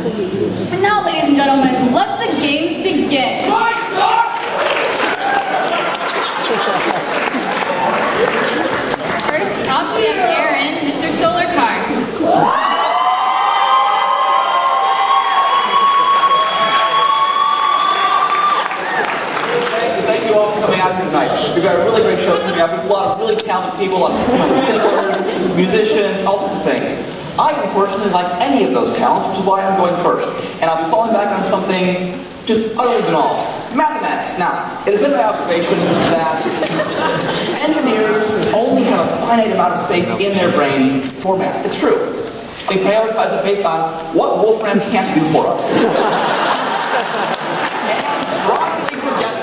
And now, ladies and gentlemen, let the games begin. First up, we have Aaron, Mr. Solar Car. Thank you all for coming out here tonight. We've got a really great show coming up. There's a lot of really talented people, a lot of singers, musicians, all sorts of things. I unfortunately like any of those talents, which is why I'm going first. And I'll be falling back on something just utterly banal. Mathematics. Now, it has been my observation that engineers only have a finite amount of space in their brain for math. It's true. They prioritize it based on what Wolfram can't do for us.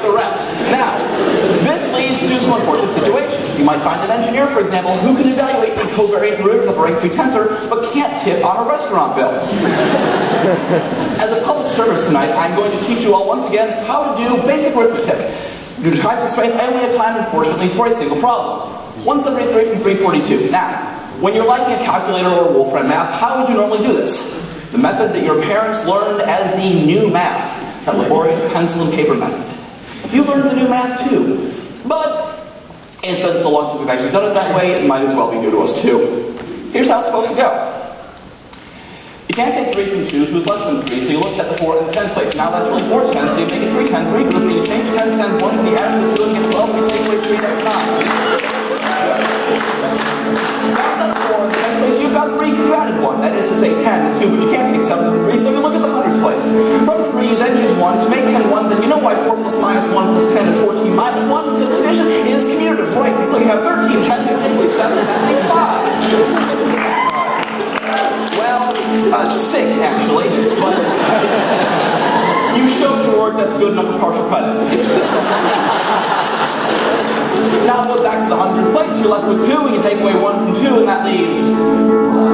The rest. Now, this leads to some unfortunate situations. You might find an engineer, for example, who can evaluate the covariant derivative of a rank 3 tensor, but can't tip on a restaurant bill. As a public service tonight, I'm going to teach you all once again how to do basic arithmetic. Due to time constraints, I only have time, unfortunately, for a single problem. 173 from 342. Now, when you're liking a calculator or a Wolfram map, how would you normally do this? The method that your parents learned as the new math, that laborious pencil and paper method. You learned the new math too, but it's been so long since we've actually done it that way, it might as well be new to us too. Here's how it's supposed to go. You can't take 3 from 2, so it's less than 3, so you look at the 4 in the 10th place. Now that's really 4 tens, so you make it 3 tens, regroup, and you change 10 tens, 1 to the add of the 2, and get 12, and you take away 3, that's 9. Now instead of 4 in the 10th place, you've got 3 because you added 1. That is to say 10 to 2, but you can't take 7 to 3, so you look at the 100th place. From the 3, you then use 1 to make 10 ones, and you know why 4 plus minus 1 plus 10 is 14 minus 1? Because addition is commutative, right? So you have 13 tens, you take away 7, and that makes 5. Well, 6 actually, but you showed your work, that's good enough for partial credit. Now go back to the 100th place, you're left with 2, and you take away 1 from 2, and that leaves...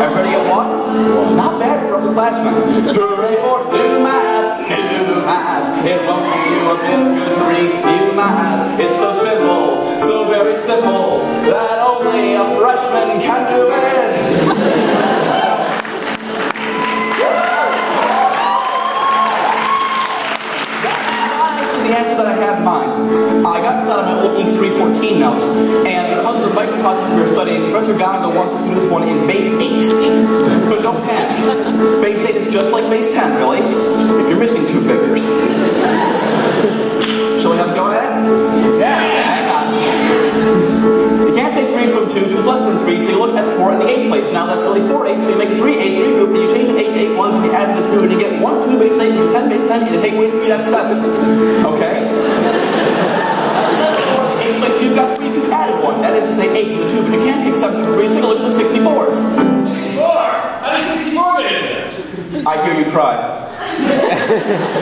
Everybody get 1? Not bad for upperclassmen. Hooray for new math, new math. It won't do you a bit of good to review math. It's so simple, so very simple, that only a freshman can do it. The answer that I had in mind. I got this out of my old EECS 314 notes, and because of the microprocessor we were studying, Professor Gallagher wants us to do this one in base 8. But don't panic. Base 8 is just like base 10, really, if you're missing 2 figures. Shall we have a go at it? Yeah! Hang on. You can't take 3 from 2, 2 is less than 3, so you look at the 4 in the 8th place. Now that's really 4 8, so you make it 3 8, regroup, and you change it 8 to 8 ones, and you add the 2, and you get 1 2 base 8, which is 10 base 10, and you take away 3, that's 7. Okay? Instead of 4 in the 8th place, you've got 3 because you added 1. That is to say 8 to the 2, but you can't take 7 to 3, so you look at the 64s. 64? How does 64 get in this? I hear you cry.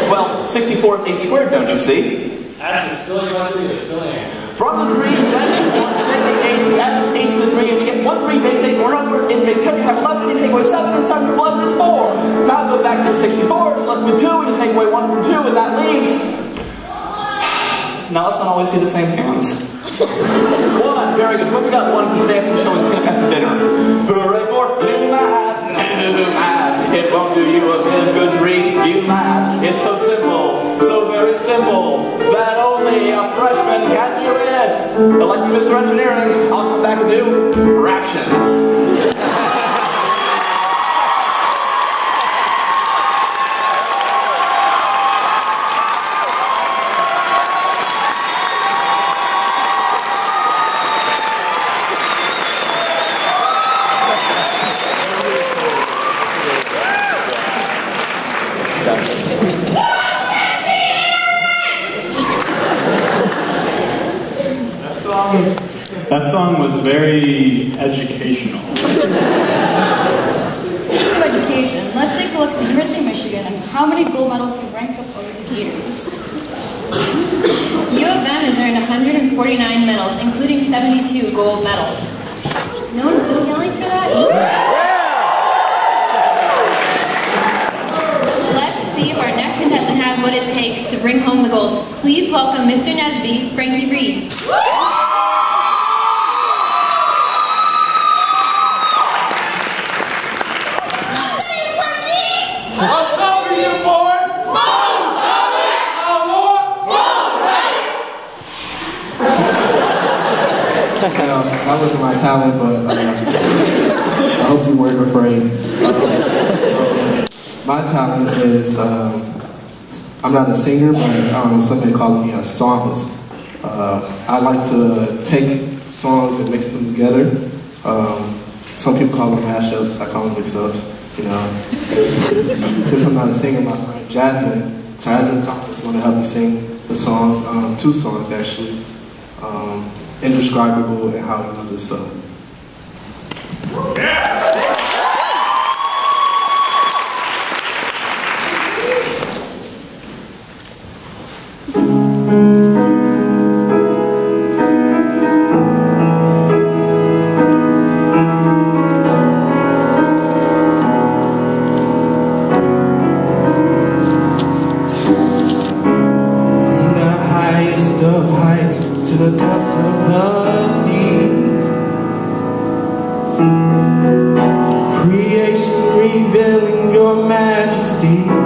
Well, 64 is 8 squared, don't you see? That's a silly question, a silly answer. From the 3, then you take 8, you add 8 to the 3, and you get 1 3 base 8, or in other words, in base 10 you have 11, and you take away 7, and 7 from 11 is 4. Now go back to the 64, left with 2, and you take away 1 from 2, and that leaves... Now let's not always see the same hands. 1, very good. Whoever got 1 can stay after the show and clean up after dinner. Hooray for new math, new math. It won't do you a bit of good to review math. It's so simple, so very simple, that only a freshman can do it. But like Mr. Engineering, I'll come back and do fractions. That song was very educational. Speaking of education, let's take a look at the University of Michigan and how many gold medals we ranked up over the years. U of M has earned 149 medals, including 72 gold medals. No yelling for that? Let's see if our next contestant has what it takes to bring home the gold. Please welcome Mr. NSBE, Frankie Reed. Awesome! That wasn't my talent, but I hope you weren't afraid. My talent is, I'm not a singer, but somebody called me a songist. I like to take songs and mix them together. Some people call them mashups, I call them mix-ups, you know. Since I'm not a singer, my friend Jasmine Thomas want to help me sing the song, 2 songs actually, Indescribable and How You Love Us So. To the depths of the seas, creation revealing your majesty.